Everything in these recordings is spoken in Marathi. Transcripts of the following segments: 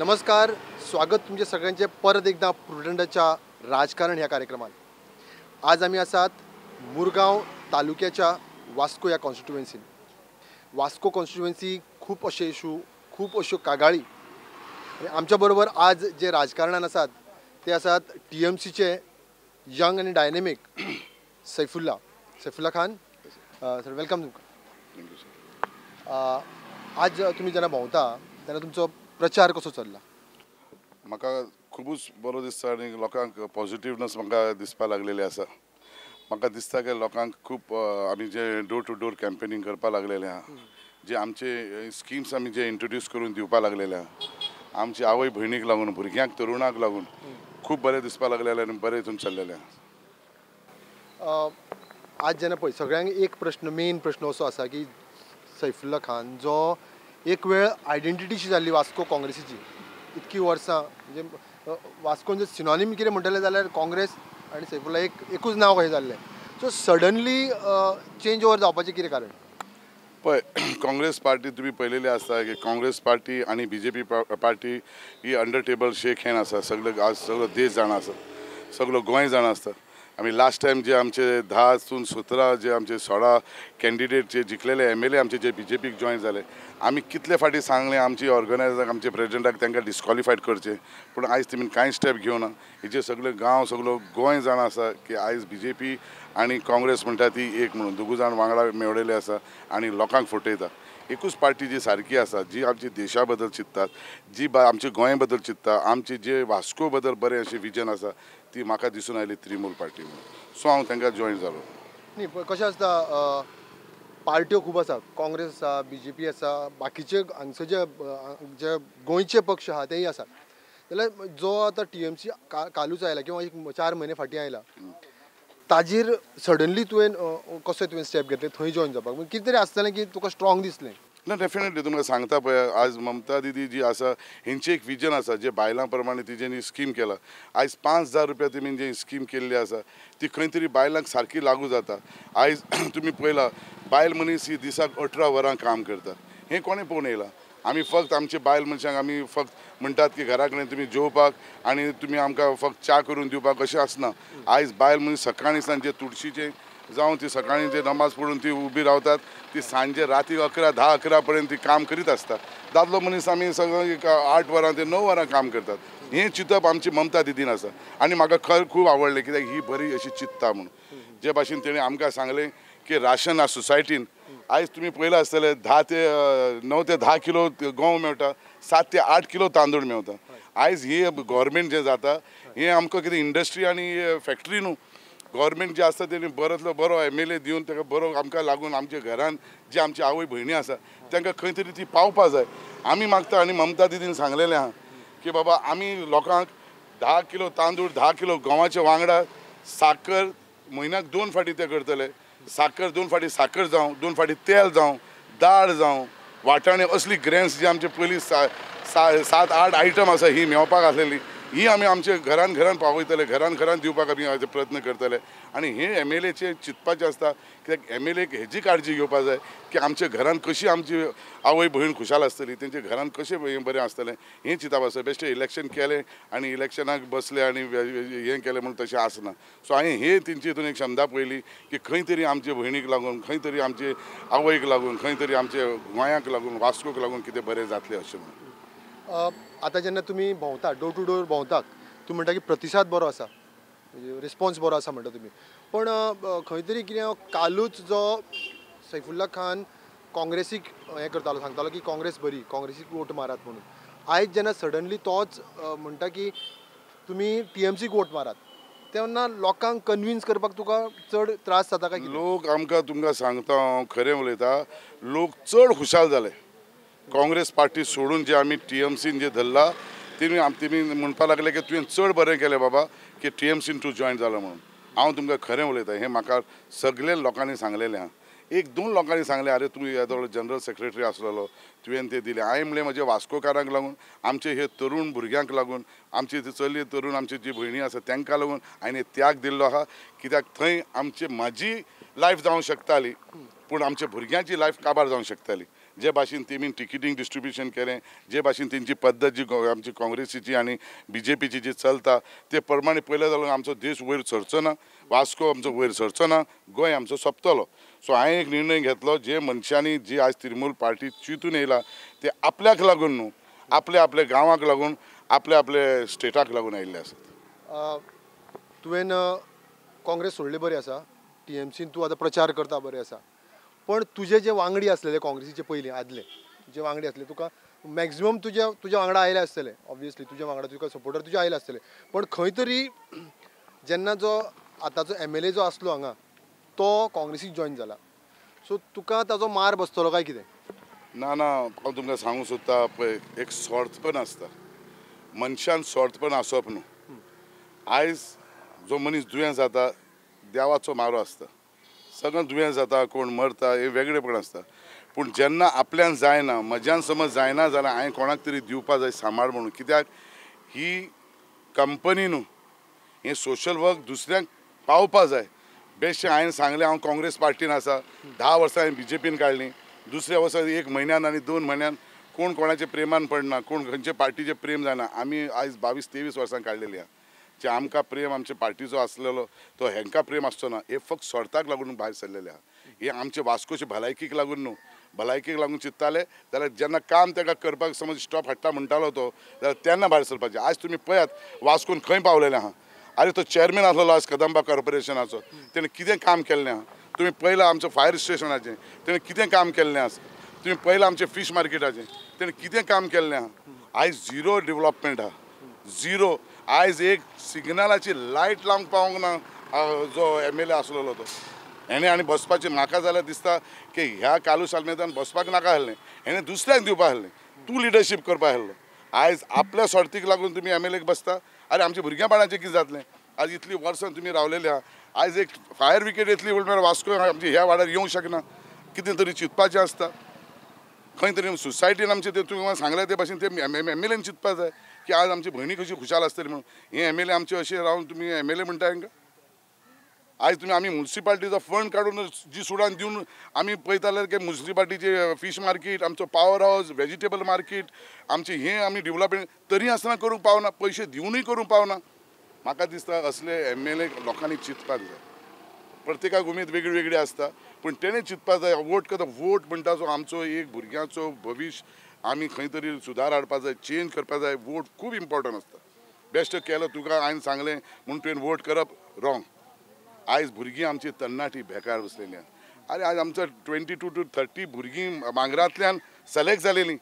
नमस्कार, स्वागत तुमचे सगळ्यांचे परत एकदा प्रुडंटच्या राजकारण ह्या कार्यक्रमात. आज आम्ही आसात मुरगांव तालुक्याच्या वास्को या कॉन्स्टिट्युएन्सीन. वास्को कॉन्स्टिट्युएन्सी खूप अशे इशू, खूप अश्यो कागाळी आणि आमच्या बरोबर आज जे राजकारणान आसात ते आसात TMCचे यंग आणि dynamic Saifullah Khan. Sir welcome तुमकां. आज तुम्ही जेन्ना भोंवता तेन्ना तुमचो प्रचार कसो चल्ला? म्हाका खूबच बरो दिसता आनी लोकांक पॉझिटिव्हनेस म्हाका दिसपा लागलेले आसा. म्हाका दिसता की लोकांक खूब आमी जे डोर टू डोर कॅम्पेनींग करपा लागलेले आहा, जे आमचे स्किम्स आमी जे इंट्रोड्यूस करून दिवपा लागलेले आहा, आमची आवय भयणीक लागून भुरग्यांक तरुणाक लागून खूब बरें दिसपा लागलेले आनी बरें हितून चल्लेले आहा. आज जेन्ना पळय सगळ्यांक एक प्रश्न, मेन प्रश्न असो आसा की सैफुल्ला खान जो एक वेळ आयडेंटिटीची जाल्ली वास्को काँग्रेसीची, इतकी वर्सां म्हणजे वास्कोन जर सिनॉनिम कितें म्हणटलें जाल्यार काँग्रेस आनी सैफुल्ला एकूच नांव कशें जाल्लें. सो सडनली चेंज ओवर जावपाचें कितें कारण? पळय, काँग्रेस पार्टी तुम्ही पळयलेली आसता की काँग्रेस पार्टी आनी BJP पार्टी ही अंडर टेबल शेक हँड आसा. आज सगळो देश जाणा आसा, सगळो गोंय जाणा आसता. आमी लास्ट टायम जे आमचे 10 जे आमचे 16 कॅन्डिडेट जे जिखलेले MLA आमचे जे BJPक जॉईन जाले, आमी कितले फाटी सांगलें आमची ऑर्गनायझराक, आमचे प्रेसिडेंटाक तांकां डिस्क्वॉलिफायड करचे, पूण आयज तेमी कांय स्टेप घेवना. हेजे सगळे गांव, सगळो गोंय जाणा आसा की आयज BJP आनी काँग्रेस म्हणटा ती एक म्हणून दोगूय जाण वांगडा मेळिल्ले आसा आनी लोकांक फटयता. एकूच पार्टी जी सारकी आसा, जी आमची देशा बद्दल चिंततात, जी आमच्या गोंया बद्दल चिंतता, आमचे जे वास्को बद्दल बरें अशें विजन आसा, ती म्हाका दिसून आयली त्रिमूल पार्टी म्हणून. सो हांव तांकां जॉईन जालो. न्ही पण कशें आसता, पार्ट्यो खूब आसा, काँग्रेस आसा, BJP आसा, बाकीचे हांगचे जे गोंयचे पक्ष आहा तेय आसा. जाल्यार जो आतां TMC कालूच आयला किंवा 4 म्हयने फाटीं आयला, ताजेर सडनली तुवें स्टेप घेतले थंय जॉईन जावपाक? कितें तरी आसतलें की तुका स्ट्रॉंग दिसलें? ना, डेफिनेटली तुमकां सांगता पळय, आज ममता दिदी जी आसा हेंचे एक विजन आसा जे बायलां प्रमाणे तिजेनी स्कीम केला. आयज 5,000 रुपया तेमी जी स्कीम केल्ली आसा ती खंय तरी बायलांक सारकी लागू जाता. आयज तुमी पळयला बायल मनीस ही दिसाक 18 वरां काम करता. हें कोणें पळोवन येयलां? आमी फक्त आमचे बायल मनशांक आमी फक्त म्हणटात की घरा कडेन तुमी जेवपाक आनी तुमी आमकां फक्त च्या करून दिवपाक अशें आसना. आयज बायल मनीस सकाळी सांजे तुळशीचें जावं ती सकाळी जे नमाज पडून ती उबी रावतात, ती सांजे राती 10-11 पर्यंत ती काम करीत आसता. दादलो मनीस आमी सगळं 8 वरां ते 9 वरां काम करतात. हें चिंतप आमची ममता दिदीन आसा आनी म्हाका खूब आवडलें कित्याक ही बरी अशी चिंतता म्हणून. जे भाशेन तेणें आमकां सांगलें की राशन ह्या सोसायटीन आयज तुमी पळयलां आसतलें 9 ते 10 किलो गंव मेळटा, 7 ते 8 किलो तांदूळ मेळटा. आयज ही गव्हर्मेंट जें जाता हें आमकां कितें इंडस्ट्री आनी फॅक्टरी न्हू, गव्हर्मेंट जे आसता तेणी बरोतलो बरो MLA दिवन ताका बरो आमकां लागून आमच्या घरान जे आमचे आवय भयणी आसा तांकां खंय तरी ती पावपा जाय. आमी मागता आनी ममता दिदीन सांगलेलें आहा की बाबा आमी लोकांक 10 किलो तांदूळ, 10 किलो गंवाच्या वांगडा साकर म्हयन्याक 2 फाटी ते करतले. साकर 2 फाटी साकर जावं, 2 फाटी तेल जावं, दाळ जावं, वाटाणे असली ग्रेन्स जी आमचे पयलीं 7-8 आयटम आसा ही मेळपाक आसलेली, ही आमी आमचे घरान पावयतले, घरान दिवपाक आमी हाजे प्रयत्न करतले. आनी हे MLAचे चिंतपाचें आसता कित्याक MLAक हेजी काळजी घेवपाक जाय की आमच्या घरान कशी आमची आवय भयण खुशाल आसतली, तेंच्या घरान कशें बरें आसतलें हें चिंतप आसता. बेश्टें इलेक्शन केलें आनी इलेक्शनाक बसले आनी हें केलें म्हणून तशें आसना. सो हांवें हे तेंचे हितून एक क्षमता पळयली की खंय तरी आमचे भयणीक लागून, खंय तरी आमचे आवयक लागून, खंय तरी आमचे गोंयाक लागून, वास्कोक लागून कितें बरें जातलें अशें म्हणून. आतां जेन्ना तुमी भोंवता, डोर टू डोर भोंवतात, तुमी म्हणटा की प्रतिसाद बरो आसा, म्हणजे रिस्पॉन्स बरो आसा म्हणटा तुमी. पण खंय तरी कितें कालूच जो सैफुल्ला खान काँग्रेसीक हें करतालो, सांगतालो की काँग्रेस बरी, काँग्रेसीक वोट मारात म्हणून, आयज जेन्ना सडनली तोच म्हणटा की तुमी TMCक वोट मारात, तेन्ना लोकांक कन्विन्स करपाक तुका चड त्रास जाता काय? लोक आमकां तुमकां सांगता, हांव खरें उलयतां, लोक चड खुशाल जाले. काँग्रेस पार्टी सोडून जे आमी TMCन जे धरला तेमी म्हणपा लागले की तुवें चड बरें केलें बाबा की TMCन तूं जॉईन जालो म्हणून. हांव तुमकां खरें उलयतां, हें म्हाका सगळे लोकांनी सांगलेलें आहा. 1-2 लोकांनी सांगलें अरे तूं येदो जनरल सेक्रेटरी आसलेलो, तुवें तें दिलें. हांवें म्हणलें म्हज्या वास्कोकारांक लागून, आमचे हे तरूण भुरग्यांक लागून, आमची चली तरूण आमची जी भयणी आसा तांकां लागून हांवें त्याग दिल्लो आहा. कित्याक थंय म्हाजी लायफ जावंक शकताली पूण आमच्या भुरग्यांची लायफ काबार जावंक शकताली. जे भाशेन तेमी टिकेटींग डिस्ट्रिब्युशन केलें, जे भाशेन तेंची पद्दत जी आमची काँग्रेसीची आनी BJPची जी चलता ते प्रमाणे पळयलें जाल्यार आमचो देश वयर सरचो ना, वास्को आमचो वयर सरचो ना, गोंय आमचो सोंपतलो. सो हांवें एक निर्णय घेतलो, जे मनशांनी जी आज तृणमूल पार्टी चिंतून येयला ते आपल्याक लागून न्हू, आपल्या गांवाक लागून, आपल्या स्टेटाक लागून आयिल्ले आसात. तुवें काँग्रेस सोडली बरी आसा, TMCन तूं आतां प्रचार करता बरें आसा, पण तुजे जे वांगडी आसलेले काँग्रेसीचे पयलीं आदले जे वांगडी आसले तुका मॅक्झिमम तुज्या वांगडा आयले आसतले, ऑब्वियसली तुज्या वांगडा तुका सपोर्टर तुजे आयले आसतले, पण खंय तरी जेन्ना जो आतांचो MLA जो आसलो हांगा तो काँग्रेसीक जॉयन जाला, सो तुका ताजो मार बसतलो काय कितें? ना हांव तुमकां सांगूं सोदता पळय, एक स्वार्थपण आसता, मनशान स्वार्थपण आसप न्हू. आयज जो मनीस दुयेंस जाता देवाचो मारो आसता, सगळें दुयेंस जाता, कोण मरता, हे वेगळेपण आसता, पूण जेन्ना आपल्यान जायना, म्हज्यान समज जायना जाल्यार हांवें कोणाक तरी दिवपा जाय सांबाळ म्हणून. कित्याक ही कंपनी न्हू, हें सोशल वर्क दुसऱ्यांक पावपा जाय. बेश्टें हांवें सांगलें हांव काँग्रेस पार्टीन आसा, 10 वर्सां हांवें BJPन काडलीं, दुसऱ्या वर्सा 1 म्हयन्यान आनी 2 म्हयन्यान कोण कोणाचे प्रेमान पडना, कोण खंयचे पार्टीचे प्रेम जायना. आमी आयज 22-23 वर्सां काडलेलीं आहा. जे आमकां प्रेम आमच्या पार्टीचो आसलेलो तो हेंकां प्रेम आसचो ना, हे फक्त स्वार्थाक लागून भायर सरलेले आहा. हे आमचे वास्कोचे भलायकेक लागून न्हू, भलायकेक लागून चिंत्ताले जाल्यार जेन्ना काम ताका करपाक समज स्टॉप हाडटा म्हणटालो तो जाल्यार तेन्ना भायर सरपाचें. आज तुमी पळयात वास्कोन खंय पावलेले आहा. अरे तो चेअरमॅन आसलेलो आज कदंबा कॉर्पोरेशनाचो, तेणें कितें काम केल्लें आहा. तुमी पळयलां आमच्या फायर स्टेशनाचें, तेणें कितें काम केल्लें आसा. तुमी पळयलां आमचें फीश मार्केटाचें, तेणें कितें काम केल्लें आहा. आयज झिरो डेव्हलपमेंट आहा, झिरो. आयज एक सिग्नलाची लायट लावंक पावोंक ना जो MLA आसलेलो तो. हेणें आनी बसपाचें म्हाका जाल्यार दिसता की ह्या कालू सालमेदान बसपाक नाका आहलें, हेणें दुसऱ्यांक दिवपा आहलें. तूं लिडरशीप करपा आहलो. आयज आपल्या स्वार्थीक लागून तुमी MLAक बसता. अरे आमच्या भुरग्यां बाळांचें कितें जातलें. आज इतलीं वर्सां तुमी रावलेले आहा. आयज एक फायर ब्रिगेड येतली म्हणल्यार वास्को आमची ह्या वाड्यार येवंक शकना. कितें तरी चिंतपाचें आसता. खंय तरी सोसायटीन आमचे ते तुवें सांगल्या ते भाशेन ते MLAन चिंतपा जाय की आज आमची भयणी कशी खुशाल आसतली म्हणून. हे MLA आमचे अशें रावन तुमी MLA म्हणटा हांकां. आयज तुमी आमी म्युनिसिपाल्टीचो फंड काडून जी सुडान दिवन आमी पळयताले की म्युनिसिपाल्टीचे फीश मार्केट, आमचो पावर हावस, वेजिटेबल मार्केट, आमचे हें आमी डेव्हलपमेंट तरी आसतना करूंक पावना, पयशे दिवनूय करूंक पावना. म्हाका दिसता असले MLA लोकांनी चिंतपाक जाय. प्रत्येकाक उमेद वेगळी वेगळी आसता, पूण तेणें चिंतपाक जाय वोट करता. वोट म्हणटा जो आमचो एक भुरग्याचो भविश्य आमी खंय तरी सुदार हाडपा जाय, चेंज करपा जाय. वोट खूब इम्पॉर्टंट आसता. बेश्ट केलो तुका हांवें सांगलें म्हणून तुवें वोट करप रॉंग. आयज भुरगीं आमची तरणाटी बेकार बसलेलीं आहा. अरे आज आमचो 22 to 30 भुरगीं मांगरांतल्यान सिलेक्ट जालेलीं.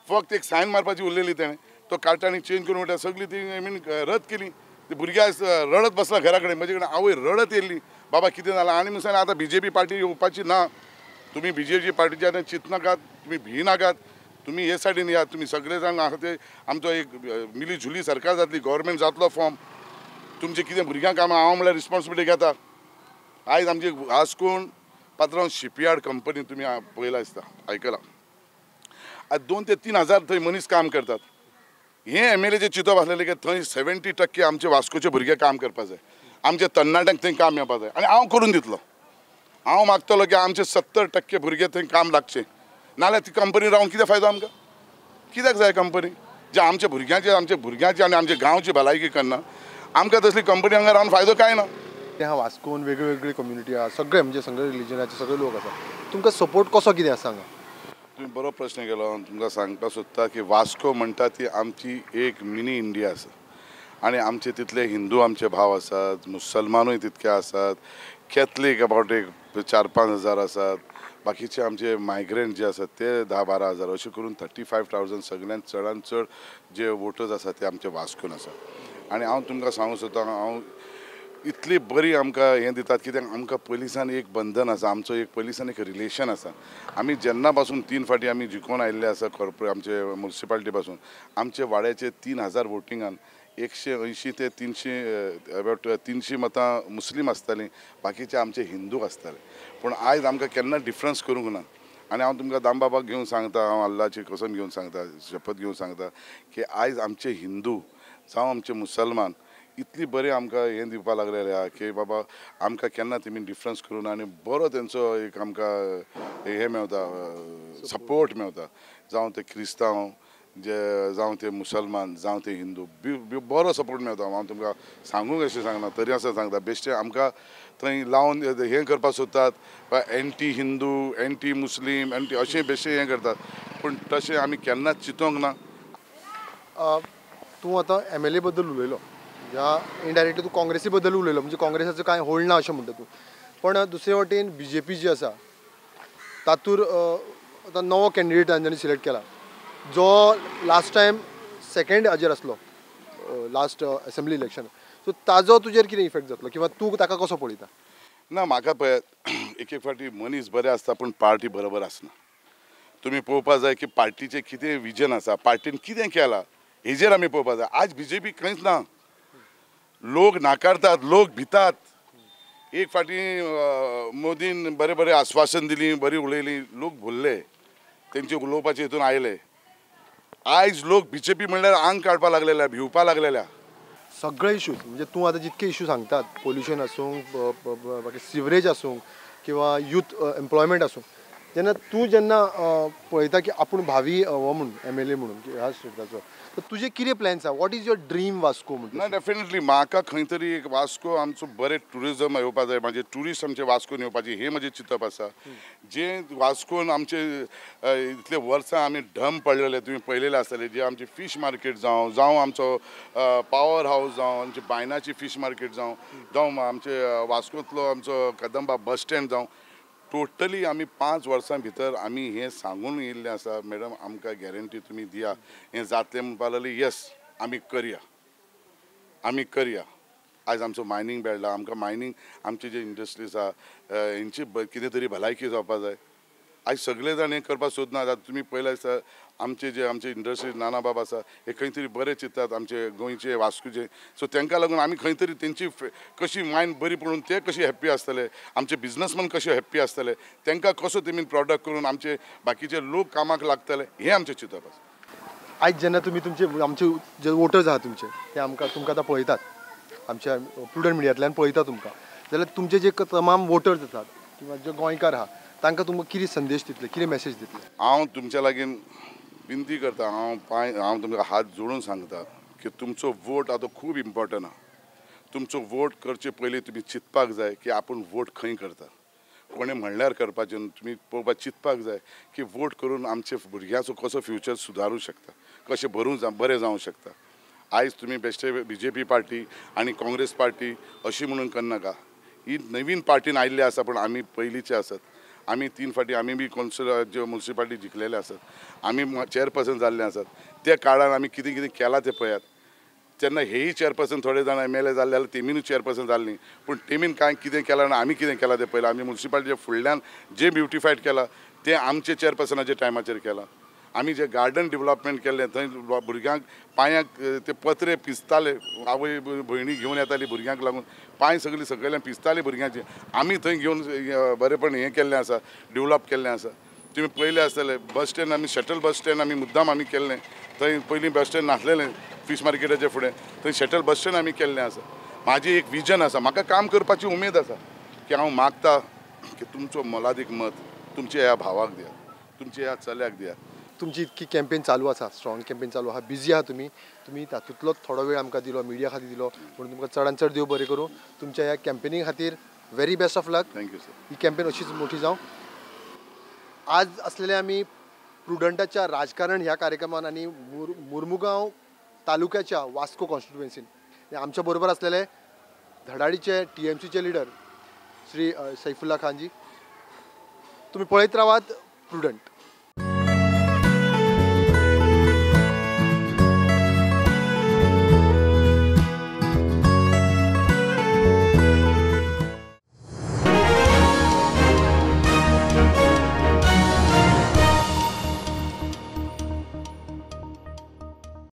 फक्त एक सायन मारपाची उरलेली तेणें, तो कार्ड आनी चेंज करून म्हणटा सगळीं ती रद्द केली. ती भुरगीं आयज रडत बसला घरा कडेन. म्हजे कडेन आवय रडत येयल्ली, बाबा कितें जालां. आनी म्हणून आतां BJP पार्टी येवपाची ना. तुमी BJP पार्टीच्या चिंतनाकात, तुमी भिनाकात, तुमी हे सायडीन या. तुमी सगळे जाण आसा ते आमचो एक मिली झुली सरकार जातली, गव्हर्मेंट जातलो फॉर्म. तुमचे कितें भुरग्यांक कामां हांव म्हळ्यार रिस्पॉन्सिबिलिटी घेता. आयज आमची वास्कोन पात्रांव शिपयार्ड कंपनी तुमी पळयला दिसता, आयकलां. आज 2 ते 3 हजार थंय मनीस काम करतात. हे MLAचे चिंतप आसलेलें की थंय 70% आमचे वास्कोचे भुरगे काम करपा जाय, आमच्या तरणाट्यांक थंय काम मेळपा जाय. आनी हांव करून दितलो. हांव मागतलो की आमचे 70% भुरगे थंय काम लागचे. नाल्यार ती कंपनी रावन कितें फायदो आमकां. कित्याक जाय कंपनी जे आमच्या भुरग्यांची आनी आमच्या गांवची भलायकी करना. आमकां तसली कंपनी हांगा रावन फायदो कांय ना. ह्या वास्कोन वेगळी कम्युनिटी आहा, सगळे म्हणजे सगळे रिलिजनाचे सगळे लोक आसा. तुमकां सपोर्ट कसो कितें आसा हांगा? तुम्ही बरो प्रश्न केलो. तुमकां सांगपाक सोदता की वास्को म्हणटा ती आमची एक मिनी इंडिया आसा. आनी आमचे तितले हिंदू आमचे भाव आसात, मुसलमानूय तितके आसात, कॅथलीक अबावट एक 4-5 हजार आसात, बाकीचे आमचे मायग्रंट जे आसात ते 10-12 हजार. अशें करून 35,000 सगळ्यांत चडांत चड जे वोटर्स आसात ते आमचे वास्कोन आसात. आनी हांव तुमकां सांगूं सोदता, हांव इतली बरी आमकां हें दितात कित्याक आमकां पयलींसान एक बंधन आसा, आमचो एक पयलींसान एक रिलेशन आसा. आमी जेन्ना पासून 3 फावटी आमी जिखून आयिल्ले आसा आमचे म्युनिसिपाल्टी पासून. आमचे वाड्याचे 3,000 वोटिंगान 180 ते 300 अबावट 300 मतां मुस्लीम आसतालीं, बाकीचे आमचे हिंदू आसताले. पूण आयज आमकां केन्ना डिफरन्स करूंक ना. आनी हांव तुमकां दामबाबाक घेवन सांगता, हांव अल्लाची कसम घेवन सांगता, शपथ घेवन सांगता की आयज आमचे हिंदू जावं आमचे मुसलमान इतली बरे आमकां हें दिवपा लागलेले आहा की बाबा आमकां केन्ना तेमी डिफरन्स करून आनी बरो तेंचो एक आमकां हें मेवता सपोर्ट मेवता जावं ते क्रिस्तांव जे जावं ते मुसलमान जावं ते हिंदू बरो सपोर्ट मेवता हांव तुमकां सांगूंक अशें सांगना तरी आसा सांगता बेश्टे आमकां थंय लावन हें करपाक सोदतात एंटी हिंदू एंटी मुस्लीम एंटी अशें बेश्टे हें करतात पूण तशें आमी केन्नाच चिंतोंक ना. तूं आतां MLA बद्दल उलयलो ह्या इनडायरेक्टली तूं काँग्रेसी बद्दल उलयलो म्हणजे काँग्रेसाचो कांय होल्ड ना अशें म्हणटा तूं पण दुसरे वटेन BJP जी आसा तातूंत आतां नवो कॅन्डिडेट तांच्यांनी सिलेक्ट केला जो लास्ट टायम सेकंड हाजेर आसलो लास्ट असेंब्ली इलेक्शन सो ताजो तुजेर कितें इफेक्ट जातलो किंवा तूं ताका कसो पळयता. ना म्हाका पळय एक एक फावटी मनीस बरे आसता पूण पार्टी बरोबर आसना. तुमी पळोवपा जाय की पार्टीचें कितें विजन आसा पार्टीन कितें केलां हेजेर आमी पळोवपा जाय. आज BJP खंयच ना. लोक नाकारतात लोक भितात. एक फाटी मोदीन बरें बरें आश्वासन दिली बरी उलयली लोक भुल्ले तेंचे उलोवपाचे हितून आयले. आयज लोक BJP म्हणल्यार आंग काडपा लागलेल्या भिवपा लागलेल्या. सगळे इश्यूज म्हणजे तूं आतां जितके इश्यू सांगतात पोल्युशन आसूंक सिवरेज आसूंक किंवा यूथ एम्प्लॉयमेंट आसूंक जेन्ना पळयता की आपूण भावी हो म्हणून MLA म्हणून ह्या स्टेटाचो तर तुजे कितें प्लॅन्स आहा what is your dream Vasco म्हणटा. ना डेफिनेटली म्हाका खंय तरी एक वास्को आमचो बरें ट्युरिजम येवपा जाय म्हणजे ट्युरिस्ट आमचे वास्कोन येवपाची हे म्हजें चिंतप आसा. जे वास्कोन आमचे इतले वर्सां आमी ढम पडलेले तुमी पळयलेले आसतले जे आमचे फीश मार्केट जावं आमचो पावर हावस जावं आमची बायनाची फीश मार्केट जावं आमचे वास्कोंतलो आमचो कदंबा बस स्टँड जावं टोटली आमी 5 वर्सां भितर आमी हें सांगून येयल्लें आसा मॅडम आमकां गॅरंटी तुमी दिया हें जातलें म्हणपा लागली येस आमी करया. आयज आमचो मायनींग बेल्ट आमकां मायनींग आमचे जे इंडस्ट्रीज आहा हेंची कितें तरी भलायकी जावपा जाय. आयज सगळे जाण हें करपाक सोदनात. आतां तुमी पळयलें आसा आमचे इंडस्ट्रीज नाना बाब आसा हे खंय तरी बरे चिंततात आमचे गोंयचे वास्कोचे सो तांकां लागून आमी खंय तरी तेंची कशी मायंड बरी पडून ते कशे हॅप्पी आसतले आमचे बिजनसमॅन कशे हॅप्पी आसतले तांकां कसो तेमी प्रॉडक्ट करून आमचे बाकीचे लोक कामाक लागतले हें आमचें चिंतप आसा. आयज जेन्ना तुमी आमचे जे वोटर्स आहात तुमचे ते तुमकां आतां पळयतात आमच्या प्रुडंट मिडियांतल्यान पळयता तुमकां जाल्यार तुमचे जे तमाम वोटर्स आसात किंवा जे गोंयकार आहा तांकां तुमकां कितें संदेश दितले कितें मेसेज दितले. हांव तुमच्या लागीं विनंती करता हांव तुमकां हात जोडून सांगता की तुमचो वोट आतां खूब इम्पॉर्टंट आहा. तुमचो वोट करचे पयलीं तुमी चिंतपाक जाय की आपूण वोट खंय करता कोणें म्हणल्यार करपाचें तुमी पळोवपाक चिंतपाक जाय की वोट करून आमच्या भुरग्यांचो कसो फ्युचर सुदारूंक शकता कशें बरें जावंक शकता. आयज तुमी बेश्टे BJP पार्टी आनी काँग्रेस पार्टी अशी म्हणून करनाका. ही नवीन पार्टीन आयिल्ली आसा पूण आमी पयलींचे आसात. आमी 3 फाटी आमी बी जे म्युन्सिपाल्टी जिखलेले आसात. आमी चेअरपर्सन जाल्ले आसात. त्या काळान आमी कितें कितें केलां तें पळयात. तेन्ना हेय चेअरपर्सन थोडे जाण MLA जाल्ले जाल्यार तेमीनूय चेअरपर्सन जाल्लीं पूण तेमीन कांय कितें केलां आनी आमी कितें केलां तें पळयलां. आमी म्युन्सिपाल्टीच्या फुडल्यान जे ब्युटिफायड केलां तें आमचे चेअरपर्सनाच्या टायमाचेर केलां. आमी जे गार्डन डेवलपमेंट केल्लें थंय भुरग्यांक पांयांक ते पत्रे पिजताले आवय भयणी घेवन येताली भुरग्यांक लागून पांय सगळ्यांक पिजताले भुरग्यांचे आमी थंय घेवन बरेपण हें केल्लें आसा डेवलप केल्लें आसा. तुमी पळयलें आसतलें बस स्टँड आमी शटल बस स्टँड आमी मुद्दाम आमी केल्लें. थंय पयलीं बस स्टँड नासलेलें फीश मार्केटाचे फुडें थंय शटल बस स्टँड आमी केल्लें आसा. म्हाजी एक विजन आसा म्हाका काम करपाची उमेद आसा की हांव मागता की तुमचो मोलादीक मत तुमच्या ह्या भावाक दिया तुमच्या ह्या चल्याक दिया. तुमची इतकी कॅम्पेन चालू आसा स्ट्रॉंग कॅम्पेन चालू आहा बिजी आहा तुमी तातूंतलो थोडो वेळ आमकां दिलो मिडिया खातीर दिलो म्हणून तुमकां चडांत चड देव बरें करूं. तुमच्या ह्या कॅम्पेनी खातीर very best of luck. Thank you sir. He campaign अशीच मोठी जावं. आज असलेले आमी प्रुडंटाच्या राजकारण ह्या कार्यक्रमान आनी मुर्मुगांव तालुक्याच्या वास्को कॉन्स्टिट्युएन्सीन आमच्या बरोबर असलेले धडाडीचे TMCचे लिडर श्री सैफुल्ला खानजी. तुम्ही पळयत रावात प्रुडंट.